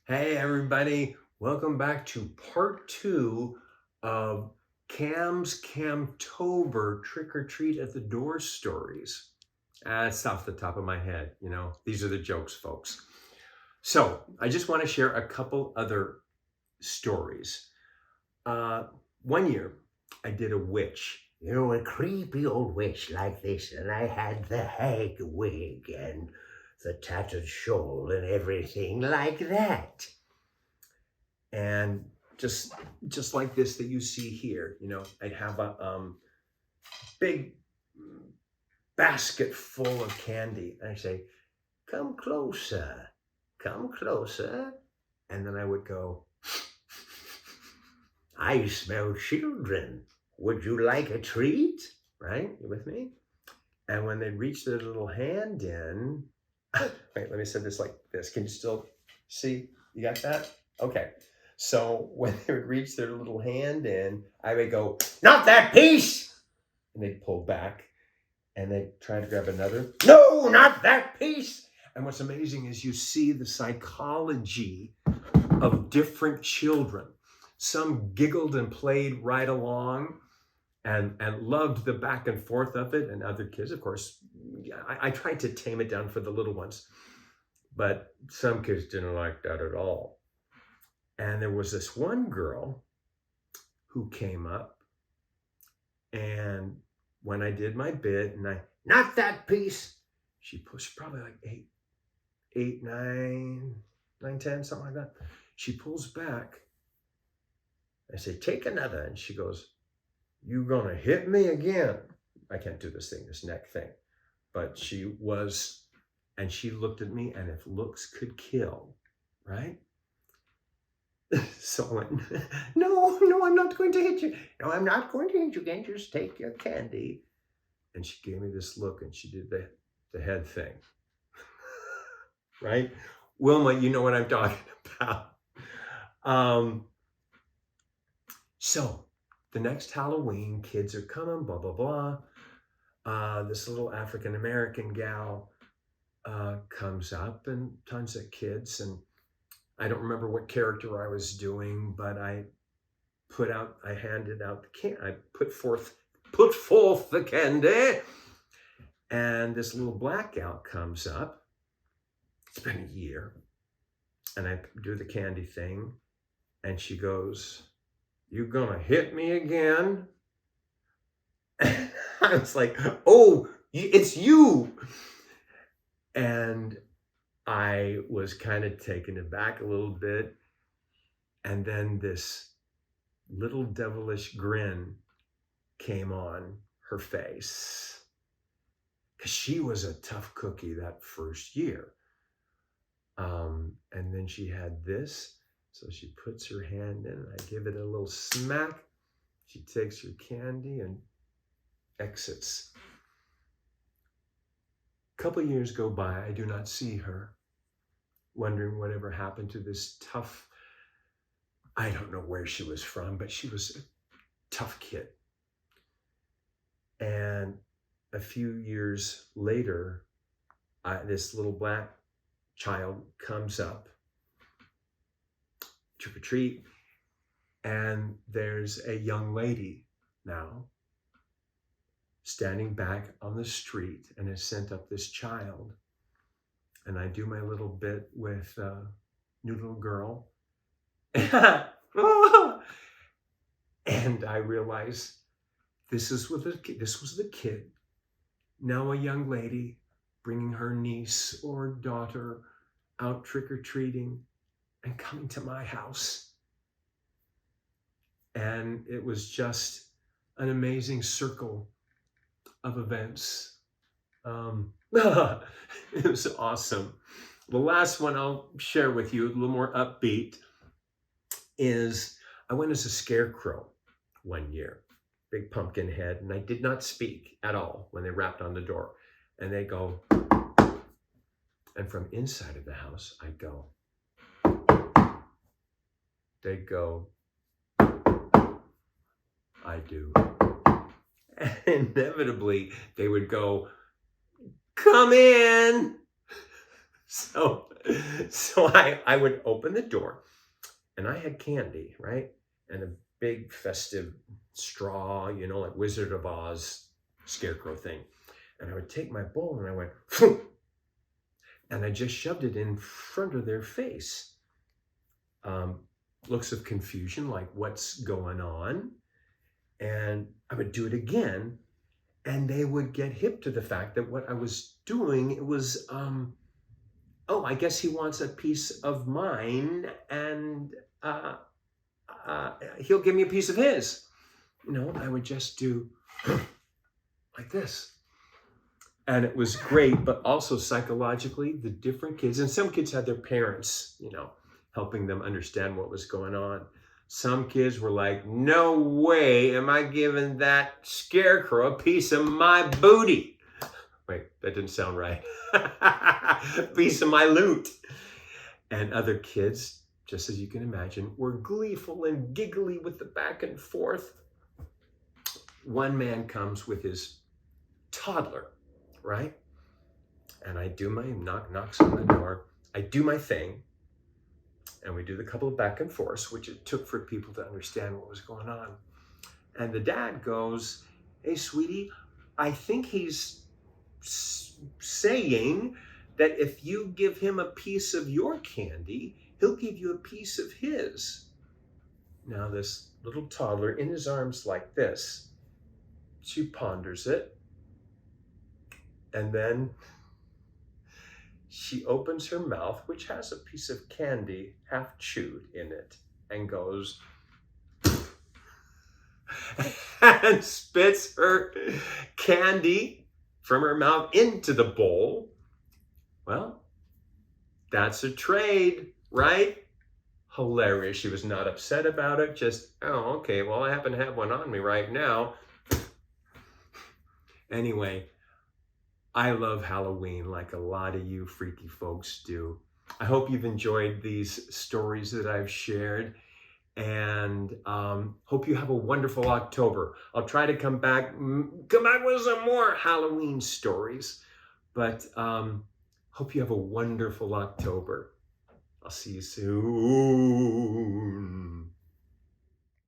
Hey, everybody. Welcome back to part two of Cam's Camtober Trick or Treat at the Door stories. That's off the top of my head. These are the jokes, folks. So I just want to share a couple other stories. One year, I did a witch. A creepy old witch like this, and I had the hag wig and the tattered shawl and everything like that. And just like this that you see here, I'd have a big basket full of candy. And I say, come closer, come closer. And then I would go, I smell children. Would you like a treat? Right? You with me? And when they'd reach their little hand in, wait, let me say this like this. Can you still see? You got that? Okay. So when they would reach their little hand in, I would go, not that piece! And they'd pull back and they'd try to grab another. No, not that piece! And what's amazing is you see the psychology of different children. Some giggled and played right along and loved the back and forth of it. And other kids, of course, I tried to tame it down for the little ones. But some kids didn't like that at all. And there was this one girl who came up, and when I did my bit, and not that piece, she pushed probably like 8, 9, 10, something like that. She pulls back. I say, take another. And she goes, you gonna hit me again? I can't do this neck thing. But she was, and she looked at me, and if looks could kill, right? So I went, no, I'm not going to hit you. No, I'm not going to hit you again. Just take your candy. And she gave me this look, and she did the head thing. Right? Wilma, you know what I'm talking about. So the next Halloween, kids are coming, blah, blah, blah. This little African-American gal comes up, and tons of kids, and I don't remember what character I was doing, but I handed out the candy. I put forth the candy, and this little black gal comes up. It's been a year, and I do the candy thing, and she goes, you gonna hit me again? And I was like, oh, it's you. And I was kind of taken aback a little bit. And then this little devilish grin came on her face. Because she was a tough cookie that first year. And then she had this. So she puts her hand in, and I give it a little smack. She takes her candy and exits. A couple years go by. I do not see her. Wondering whatever happened to this tough, I don't know where she was from, but she was a tough kid. And a few years later, this little black child comes up, trick or treat, and there's a young lady now standing back on the street and has sent up this child. And I do my little bit with new little girl. And I realize this was the kid, now a young lady bringing her niece or daughter out trick-or-treating and coming to my house. And it was just an amazing circle of events. It was awesome. The last one I'll share with you, a little more upbeat, is I went as a scarecrow one year, big pumpkin head, and I did not speak at all when they rapped on the door. And they go, and from inside of the house, I go. They go, I do. And inevitably, they would go, come in. So, I would open the door, and I had candy, right? And a big festive straw, like Wizard of Oz scarecrow thing. And I would take my bowl and I went, "Phew," and I just shoved it in front of their face. Looks of confusion, like what's going on? And I would do it again, and they would get hip to the fact that what I was doing, it was, oh, I guess he wants a piece of mine, and he'll give me a piece of his. I would just do like this. And it was great, but also psychologically, the different kids, and some kids had their parents, helping them understand what was going on. Some kids were like, no way am I giving that scarecrow a piece of my booty. Wait, that didn't sound right. Piece of my loot. And other kids, just as you can imagine, were gleeful and giggly with the back and forth. One man comes with his toddler, right? And I do my knocks on the door. I do my thing. And we do the couple of back and forths, which it took for people to understand what was going on. And the dad goes, hey, sweetie, I think he's saying that if you give him a piece of your candy, he'll give you a piece of his. Now this little toddler in his arms like this, she ponders it. And then she opens her mouth, which has a piece of candy half chewed in it, and goes and spits her candy from her mouth into the bowl. Well, that's a trade, right? Hilarious. She was not upset about it. Just, oh, okay, well, I happen to have one on me right now. Anyway, I love Halloween like a lot of you freaky folks do. I hope you've enjoyed these stories that I've shared, and hope you have a wonderful October. I'll try to come back with some more Halloween stories, but hope you have a wonderful October. I'll see you soon.